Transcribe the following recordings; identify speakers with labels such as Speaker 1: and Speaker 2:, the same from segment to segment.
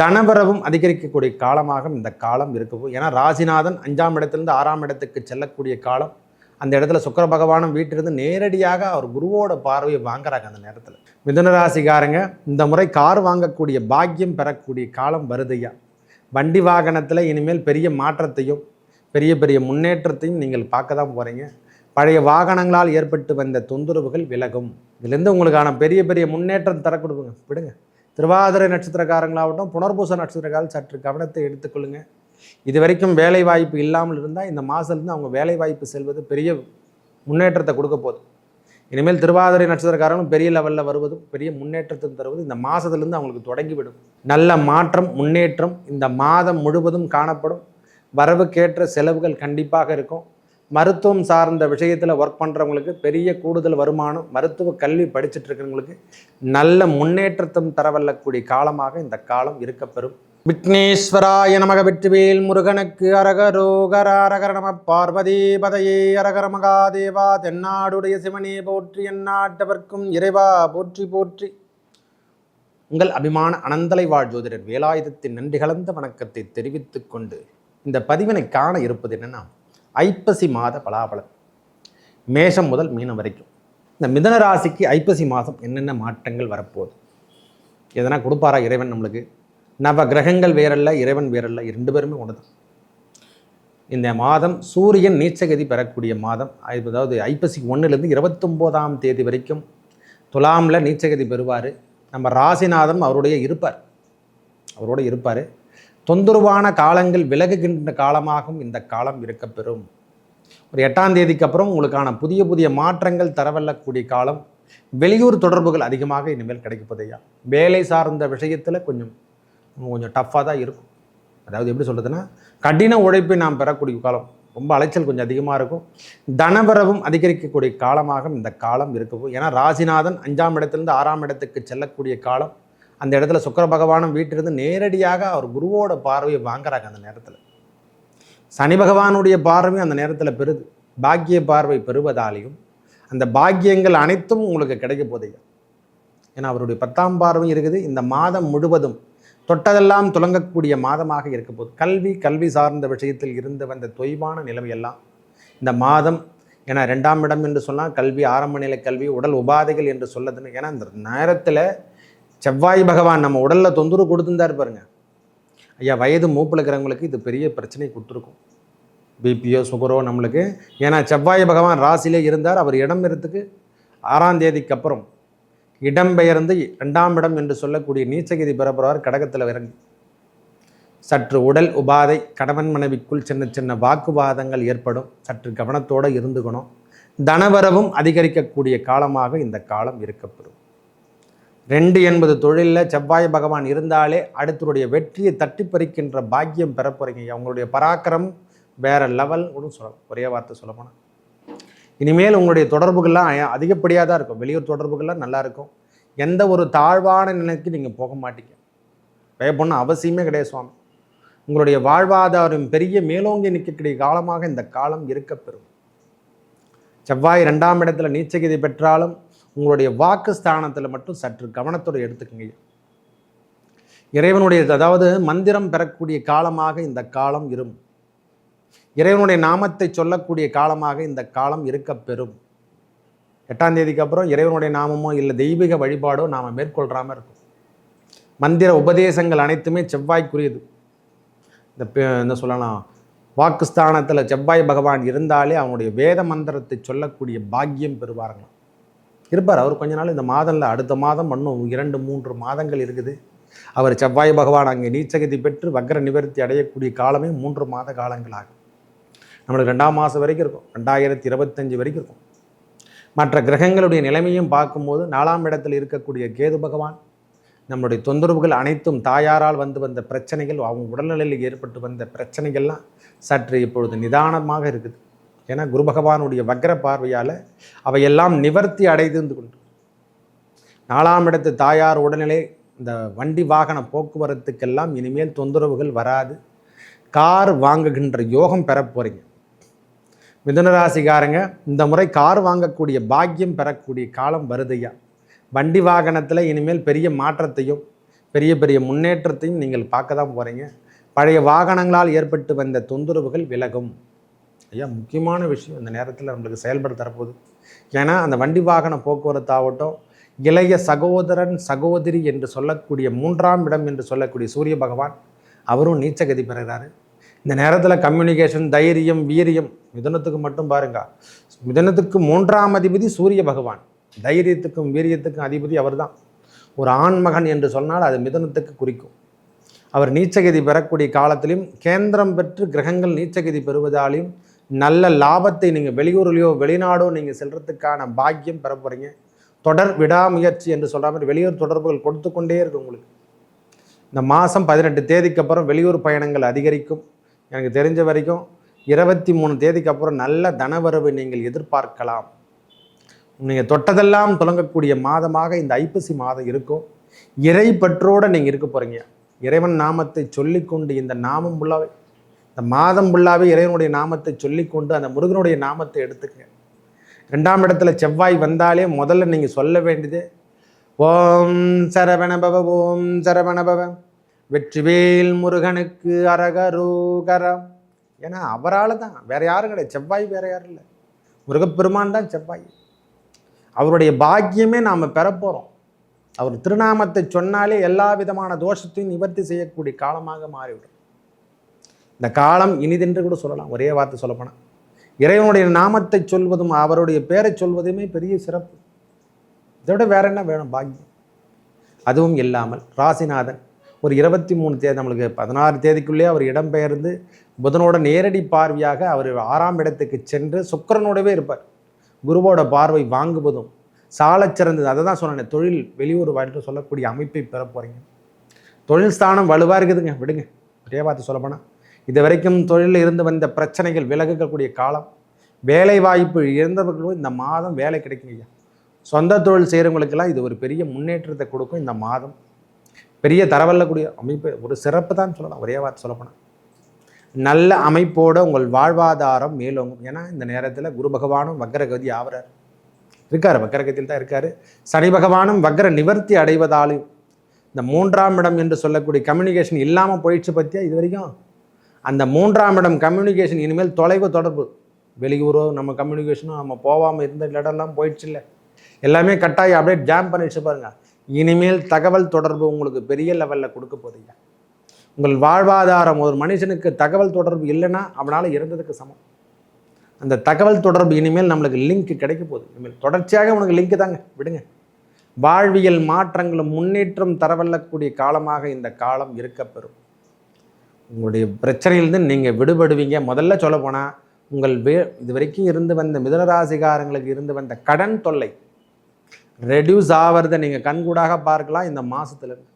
Speaker 1: தனவரவும் அதிகரிக்கக்கூடிய காலமாக இந்த காலம் இருக்கும். ஏன்னா ராசிநாதன் 5ஆம் இடத்திலிருந்து 6ஆம் இடத்துக்கு செல்லக்கூடிய காலம். அந்த இடத்துல சுக்கிர பகவானும் வீட்டிலிருந்து நேரடியாக அவர் குருவோட பார்வையை வாங்குறாங்க. அந்த நேரத்தில் மிதுன ராசிக்காரங்க இந்த முறை கார் வாங்கக்கூடிய பாக்கியம் பெறக்கூடிய காலம் வருதையா. வண்டி வாகனத்தில் இனிமேல் பெரிய மாற்றத்தையும் பெரிய பெரிய முன்னேற்றத்தையும் நீங்கள் பார்க்க தான் போகிறீங்க. பழைய வாகனங்களால் ஏற்பட்டு வந்த தொந்தரவுகள் விலகும். இதுலேருந்து உங்களுக்கான பெரிய பெரிய முன்னேற்றம் தர கொடுங்க. விடுங்க. திருவாதிரை நட்சத்திரக்காரங்களாகட்டும், புனர்பூச நட்சத்திரக்காரர்கள் சற்று கவனத்தை எடுத்துக்கொள்ளுங்க. இது வரைக்கும் வேலை வாய்ப்பு இல்லாமல் இருந்தால் இந்த மாதத்துலேருந்து அவங்க வேலை வாய்ப்பு செல்வது பெரிய முன்னேற்றத்தை கொடுக்க போகுது. இனிமேல் திருவாதிரை நட்சத்திரக்காரங்களும் பெரிய லெவலில் வருவதும் பெரிய முன்னேற்றத்தை தருவது இந்த மாதத்துலேருந்து அவங்களுக்கு தொடங்கிவிடும். நல்ல மாற்றம் முன்னேற்றம் இந்த மாதம் முழுவதும் காணப்படும். வரவுக்கேற்ற செலவுகள் கண்டிப்பாக இருக்கும். மருத்துவம் சார்ந்த விஷயத்தில் ஒர்க் பண்ணுறவங்களுக்கு பெரிய கூடுதல் வருமானம், மருத்துவ கல்வி படிச்சுட்டு இருக்கிறவங்களுக்கு நல்ல முன்னேற்றத்தும் தரவல்லக்கூடிய காலமாக இந்த காலம் இருக்கப்பெறும். விக்னேஸ்வராய நமக. வெற்றிவேல் முருகனுக்கு அரகரோகரா. அரகர நம பார்வதி பதையே. அரகர மகாதேவா. தென்னாடுடைய சிவனே போற்றி. எந்நாட்டவர்க்கும் இறைவா போற்றி போற்றி. உங்கள் அபிமான அனந்தலை வாழ் ஜோதிடர் வேலாயுதத்தின் நன்றி கலந்த வணக்கத்தை தெரிவித்துக் கொண்டு இந்த பதிவினை காண இருப்பது என்னன்னா, ஐப்பசி மாத பலாபலன் மேஷம் முதல் மீனம் வரைக்கும். இந்த மிதுன ராசிக்கு ஐப்பசி மாதம் என்னென்ன மாற்றங்கள் வரப்போகுது, எதனா கொடுப்பாரா இறைவன் நம்மளுக்கு? நவ கிரகங்கள் வேறல்ல, இறைவன் வேறல்ல, இரண்டு பேருமே ஒன்று தான். இந்த மாதம் சூரியன் நீச்சகதி பெறக்கூடிய மாதம். அதாவது ஐப்பசி 1லேருந்து 29ஆம் தேதி வரைக்கும் துலாமில் நீச்சகதி பெறுவார். நம்ம ராசிநாதன் அவரோட இருப்பார். தொந்தரவான காலங்கள் விலகுகின்ற காலமாகவும் இந்த காலம் இருக்கப்பெறும். ஒரு 8ஆம் தேதிக்கு அப்புறம் உங்களுக்கான புதிய புதிய மாற்றங்கள் தரவல்லக்கூடிய காலம். வெளியூர் தொடர்புகள் அதிகமாக இனிமேல் கிடைக்கப்பதையா. வேலை சார்ந்த விஷயத்தில் கொஞ்சம் டஃப்பாக தான் இருக்கும். அதாவது எப்படி சொல்கிறதுன்னா, கடின உழைப்பை நாம் பெறக்கூடிய காலம். ரொம்ப அலைச்சல் கொஞ்சம் அதிகமாக இருக்கும். தனவரவும் அதிகரிக்கக்கூடிய காலமாக இந்த காலம் இருக்கும். ஏன்னா ராசிநாதன் 5ஆம் இடத்திலிருந்து 6ஆம் இடத்துக்கு செல்லக்கூடிய காலம். அந்த இடத்துல சுக்கிர பகவானும் வீட்டிலிருந்து நேரடியாக அவர் குருவோட பார்வையை வாங்குறாங்க. அந்த நேரத்தில் சனி பகவானுடைய பார்வையும் அந்த நேரத்தில் பெறுது. பாக்கிய பார்வை பெறுவதாலையும் அந்த பாக்கியங்கள் அனைத்தும் உங்களுக்கு கிடைக்க போதையா. ஏன்னா அவருடைய 10ஆம் பார்வை இருக்குது. இந்த மாதம் முழுவதும் தொட்டதெல்லாம் துலங்கக்கூடிய மாதமாக இருக்க போகுது. கல்வி சார்ந்த விஷயத்தில் இருந்து வந்த தொய்வான நிலைமையெல்லாம் இந்த மாதம், ஏன்னா 2ஆம் இடம் என்று சொன்னால் கல்வி, ஆரம்ப நிலை கல்வி, உடல் உபாதைகள் என்று சொல்லதுன்னு. ஏன்னா இந்த நேரத்தில் செவ்வாய் பகவான் நம்ம உடலில் தொந்தரவு கொடுத்துருந்தார் பாருங்க ஐயா. வயது மூப்பில் இருக்கிறவங்களுக்கு இது பெரிய பிரச்சனை கொடுத்துருக்கும். பிபியோ சுகரோ நம்மளுக்கு. ஏன்னா செவ்வாய் பகவான் ராசியிலே இருந்தார். அவர் இடம் இடத்துக்கு 6ஆம் தேதிக்கு அப்புறம் இடம்பெயர்ந்து 2ஆம் இடம் என்று சொல்லக்கூடிய நீச்சகதி பெறப்படுவார். கடகத்தில் இறங்கி சற்று உடல் உபாதை, கணவன் மனைவிக்குள் சின்ன சின்ன வாக்குவாதங்கள் ஏற்படும். சற்று கவனத்தோடு இருந்துக்கணும். தனவரவும் அதிகரிக்கக்கூடிய காலமாக இந்த காலம் இருக்கப்பெறும். 2 என்பது தொழிலில் செவ்வாய் பகவான் இருந்தாலே அடுத்தருடைய வெற்றியை தட்டி பறிக்கின்ற பாக்கியம் பெறப்போறீங்க. அவங்களுடைய பராக்கிரம் வேற லெவல் கூட சொல்லலாம். ஒரே வார்த்தை சொல்ல போனால் இனிமேல் உங்களுடைய தொடர்புகள்லாம் அதிகப்படியாக தான் இருக்கும். வெளியூர் தொடர்புகள்லாம் நல்லா இருக்கும். எந்த ஒரு தாழ்வான நிலைக்கு நீங்கள் போக மாட்டீங்க. பயப்படணும் அவசியமே கிடையாது சுவாமி. உங்களுடைய வாழ்வாதாரம் பெரிய மேலோங்கி நிற்கக்கூடிய காலமாக இந்த காலம் இருக்கப்பெறும். செவ்வாய் 2ஆம் இடத்துல நீச்சகதி பெற்றாலும் உங்களுடைய வாக்கு ஸ்தானத்தில் மட்டும் சற்று கவனத்தோடு எடுத்துக்கங்க. இறைவனுடைய அதாவது மந்திரம் பெறக்கூடிய காலமாக இந்த காலம் இருக்கும். இறைவனுடைய நாமத்தை சொல்லக்கூடிய காலமாக இந்த காலம் இருக்கப்பெறும். 8ஆம் தேதிக்கு அப்புறம் இறைவனுடைய நாமமோ இல்லை தெய்வீக வழிபாடோ நாம் மேற்கொள்றாமல் இருக்கும். மந்திர உபதேசங்கள் அனைத்துமே செவ்வாய்க்குரியது. என்ன சொல்லலாம், வாக்குஸ்தானத்தில் செவ்வாய் பகவான் இருந்தாலே அவனுடைய வேத மந்திரத்தை சொல்லக்கூடிய பாக்கியம் பெறுவார்களாம். இருப்பார் அவர் கொஞ்ச நாள். இந்த மாதம்ல அடுத்த மாதம் இன்னும் 2-3 மாதங்கள் இருக்குது. அவர் செவ்வாய் பகவான் அங்கே நீச்சகதி பெற்று வக்ர நிவர்த்தி அடையக்கூடிய காலமே 3 மாத காலங்களாகும். நம்மளுக்கு 2ஆம் மாதம் வரைக்கும் இருக்கும். 2025 வரைக்கும் இருக்கும். மற்ற கிரகங்களுடைய நிலைமையும் பார்க்கும்போது 4ஆம் இடத்தில் இருக்கக்கூடிய கேது பகவான் நம்மளுடைய தொந்தரவுகள் அனைத்தும், தாயாரால் வந்த பிரச்சனைகள், அவங்க உடல்நிலையில் ஏற்பட்டு வந்த பிரச்சனைகள்லாம் சற்று இப்பொழுது நிதானமாக இருக்குது. ஏன்னா குரு பகவானுடைய வக்ர பார்வையால் அவையெல்லாம் நிவர்த்தி அடைந்து கொண்டு 4ஆம் இடத்து தாயார் உடல்நிலை, இந்த வண்டி வாகன போக்குவரத்துக்கெல்லாம் இனிமேல் தொந்தரவுகள் வராது. கார் வாங்குகின்ற யோகம் பெற போகிறீங்க. மிதுனராசிக்காரங்க இந்த முறை கார் வாங்கக்கூடிய பாக்கியம் பெறக்கூடிய காலம் வருதையா. வண்டி வாகனத்தில் இனிமேல் பெரிய மாற்றத்தையும் பெரிய பெரிய முன்னேற்றத்தையும் நீங்கள் பார்க்க தான் போகிறீங்க. பழைய வாகனங்களால் ஏற்பட்டு வந்த தொந்தரவுகள் விலகும். ஐயா, முக்கியமான விஷயம் இந்த நேரத்தில் நம்மளுக்கு செயல்பட தரப்போகுது. ஏன்னா அந்த வண்டி வாகன போக்குவரத்து ஆகட்டும், இளைய சகோதரன் சகோதரி என்று சொல்லக்கூடிய 3ஆம் இடம் என்று சொல்லக்கூடிய சூரிய பகவான் அவரும் நீச்சகதி பெறுகிறாரு. இந்த நேரத்தில் கம்யூனிகேஷன், தைரியம், வீரியம், மிதுனத்துக்கு மட்டும் பாருங்க, மிதுனத்துக்கு 3ஆம் அதிபதி சூரிய பகவான், தைரியத்துக்கும் வீரியத்துக்கும் அதிபதி அவர் தான். ஒரு ஆண்மகன் என்று சொன்னால் அது மிதுனத்துக்கு குறிக்கும். அவர் நீச்சகதி பெறக்கூடிய காலத்திலையும் கேந்திரம் பெற்று கிரகங்கள் நீச்சகதி பெறுவதாலையும் நல்ல லாபத்தை நீங்கள் வெளியூர்லையோ வெளிநாடோ நீங்கள் செல்றதுக்கான பாக்கியம் பெற போகிறீங்க. தொடர் விடாமுயற்சி என்று சொல்கிற மாதிரி வெளியூர் தொடர்புகள் கொடுத்து கொண்டே இருக்கு உங்களுக்கு. இந்த மாதம் 18 தேதிக்கு அப்புறம் வெளியூர் பயணங்கள் அதிகரிக்கும். எனக்கு தெரிஞ்ச வரைக்கும் 23 தேதிக்கு அப்புறம் நல்ல தனவரவு நீங்கள் எதிர்பார்க்கலாம். நீங்கள் தொட்டதெல்லாம் தொடங்கக்கூடிய மாதமாக இந்த ஐப்பசி மாதம் இருக்கும். இறை பற்றோடு நீங்கள் இருக்க போகிறீங்க. இறைவன் நாமத்தை சொல்லிக்கொண்டு இந்த நாமம் ஃபுல்லாகவே, இந்த மாதம் ஃபுல்லாகவே இறைவனுடைய நாமத்தை சொல்லிக்கொண்டு அந்த முருகனுடைய நாமத்தை எடுத்துக்கங்க. 2ஆம் இடத்துல செவ்வாய் வந்தாலே முதல்ல நீங்கள் சொல்ல வேண்டியது ஓம் சரவணபவ, ஓம் சரவணபவ, வெற்றிவேல் முருகனுக்கு அரகரோகரம். ஏன்னா அவரால் தான், வேற யாரும் கிடையாது. செவ்வாய் வேற யாரும் இல்லை, முருகப்பெருமான் தான் செவ்வாய். அவருடைய பாக்கியமே நாம் பெறப்போகிறோம். அவர் திருநாமத்தை சொன்னாலே எல்லா விதமான தோஷத்தையும் நிவர்த்தி செய்யக்கூடிய காலமாக மாறிவிடும். இந்த காலம் இனிதென்று கூட சொல்லலாம். ஒரே வார்த்தை சொல்லப்போனால் இறைவனுடைய நாமத்தை சொல்வதும் அவருடைய பேரை சொல்வதுமே பெரிய சிறப்பு. இதை விட வேற என்ன வேணும் பாக்கியம்? அதுவும் இல்லாமல் ராசிநாதன் ஒரு 23 தேதி, நம்மளுக்கு 16 தேதிக்குள்ளே அவர் இடம்பெயர்ந்து புதனோட நேரடி பார்வையாக அவர் 6ஆம் இடத்துக்கு சென்று சுக்கிரனோடவே இருப்பார். குருவோட பார்வை வாங்குவதும் சாலச் சிறந்தது. அதை தான் சொன்னேன், தொழில் வெளியூர் வாழ்த்து சொல்லக்கூடிய அமைப்பை பெற போகிறீங்க. தொழில் ஸ்தானம் வலுவாக இருக்குதுங்க, விடுங்க. ஒரே வார்த்தை சொல்லப்போனால் இது வரைக்கும் தொழிலில் இருந்து வந்த பிரச்சனைகள் விலகக்கூடிய காலம். வேலை வாய்ப்பு இருந்தவர்களும் இந்த மாதம் வேலை கிடைக்குங்க. சொந்த தொழில் செய்கிறவங்களுக்கெல்லாம் இது ஒரு பெரிய முன்னேற்றத்தை கொடுக்கும். இந்த மாதம் பெரிய தரவல்லக்கூடிய அமைப்பு, ஒரு சிறப்பு தான் சொல்லலாம். ஒரே வார்த்தை சொல்லப்போனால் நல்ல அமைப்போடு உங்கள் வாழ்வாதாரம் மேலோங்கும். ஏன்னா இந்த நேரத்தில் குரு பகவானும் வக்ரகதி ஆகிறார் இருக்கார், வக்ரகத்தில் தான் இருக்கார். சனி பகவானும் வக்ர நிவர்த்தி அடைவதாலும் இந்த 3ஆம் இடம் என்று சொல்லக்கூடிய கம்யூனிகேஷன் இல்லாமல் போயிடுச்சு பற்றியா இது வரைக்கும். அந்த 3ஆம் இடம் கம்யூனிகேஷன் இனிமேல் தொலைவு தொடர்பு, வெளியூரோ நம்ம கம்யூனிகேஷனும் நம்ம போகாமல் இருந்த இடம்லாம் போயிடுச்சு இல்லை, எல்லாமே கட்டாயம் அப்படியே ஜாம் பண்ணிடுச்சு பாருங்க. இனிமேல் தகவல் தொடர்பு உங்களுக்கு பெரிய லெவலில் கொடுக்க போதீங்க. உங்கள் வாழ்வாதாரம், ஒரு மனுஷனுக்கு தகவல் தொடர்பு இல்லைன்னா அவனால் இறந்ததுக்கு சமம். அந்த தகவல் தொடர்பு இனிமேல் நம்மளுக்கு லிங்க் கிடைக்க போகுது. இனிமேல் தொடர்ச்சியாக உனக்கு லிங்க் தாங்க, விடுங்க. வாழ்வியல் மாற்றங்களும் முன்னேற்றம் தரவல்லக்கூடிய காலமாக இந்த காலம் இருக்கப்பெறும். உங்களுடைய பிரச்சனையிலிருந்து நீங்கள் விடுபடுவீங்க. முதல்ல சொல்ல போனால் உங்கள் இது வரைக்கும் இருந்து வந்த மிதுனராசிகாரங்களுக்கு இருந்து வந்த கடன் தொல்லை ரெடியூஸ் ஆகிறத நீங்கள் கண்கூடாக பார்க்கலாம் இந்த மாதத்துலேருந்து.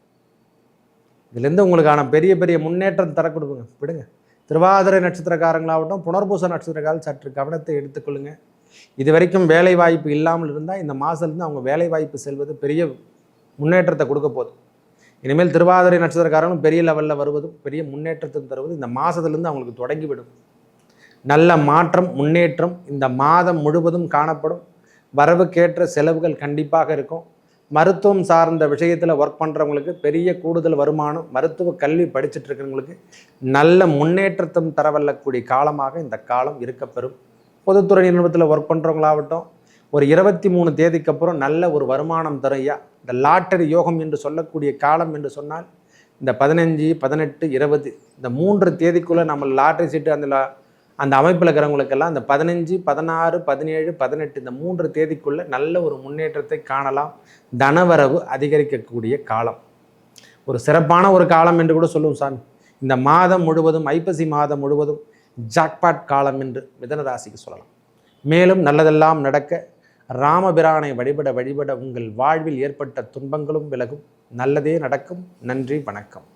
Speaker 1: இதுலேருந்து உங்களுக்கான பெரிய பெரிய முன்னேற்றம் தர கொடுக்குங்க, விடுங்க. திருவாதிரை நட்சத்திரக்காரங்களாகட்டும், புனர்பூச நட்சத்திரக்காரர்கள் சற்று கவனத்தை எடுத்துக்கொள்ளுங்க. இது வரைக்கும் வேலை வாய்ப்பு இல்லாமல் இருந்தால் இந்த மாதத்துலேருந்து அவங்க வேலை வாய்ப்பு செல்வது பெரிய முன்னேற்றத்தை கொடுக்க போகுது. இனிமேல் திருவாதிரை நட்சத்திரக்காரங்களும் பெரிய லெவலில் வருவதும் பெரிய முன்னேற்றத்தை தருவது இந்த மாதத்துலேருந்து அவங்களுக்கு தொடங்கிவிடும். நல்ல மாற்றம், முன்னேற்றம் இந்த மாதம் முழுவதும் காணப்படும். வரவுக்கேற்ற செலவுகள் கண்டிப்பாக இருக்கும். மருத்துவம் சார்ந்த விஷயத்தில் ஒர்க் பண்ணுறவங்களுக்கு பெரிய கூடுதல் வருமானம், மருத்துவ கல்வி படிச்சுட்டு இருக்கிறவங்களுக்கு நல்ல முன்னேற்றத்தும் தரவல்லக்கூடிய காலமாக இந்த காலம் இருக்கப்பெறும். பொதுத்துறை நிறுவனத்தில் ஒர்க் பண்ணுறவங்களாகட்டும், ஒரு 23 தேதிக்கு அப்புறம் நல்ல ஒரு வருமானம் தரும். ஐயா, இந்த லாட்டரி யோகம் என்று சொல்லக்கூடிய காலம் என்று சொன்னால் இந்த 15, 18, 20 இந்த 3 தேதிக்குள்ளே நம்ம லாட்டரி சீட்டு அந்த அமைப்பில் இருக்கிறவங்களுக்கெல்லாம் இந்த 15, 16, 17, 18 இந்த 3 தேதிக்குள்ளே நல்ல ஒரு முன்னேற்றத்தை காணலாம். தனவரவு அதிகரிக்கக்கூடிய காலம், ஒரு சிறப்பான ஒரு காலம் என்று கூட சொல்லுவோம் சாமி. இந்த மாதம் முழுவதும், ஐப்பசி மாதம் முழுவதும் ஜாக்பாட் காலம் என்று மிதுன ராசிக்கு சொல்லலாம். மேலும் நல்லதெல்லாம் நடக்க ராமபிரானை வழிபட வழிபட உங்கள் வாழ்வில் ஏற்பட்ட துன்பங்களும் விலகும். நல்லதே நடக்கும். நன்றி, வணக்கம்.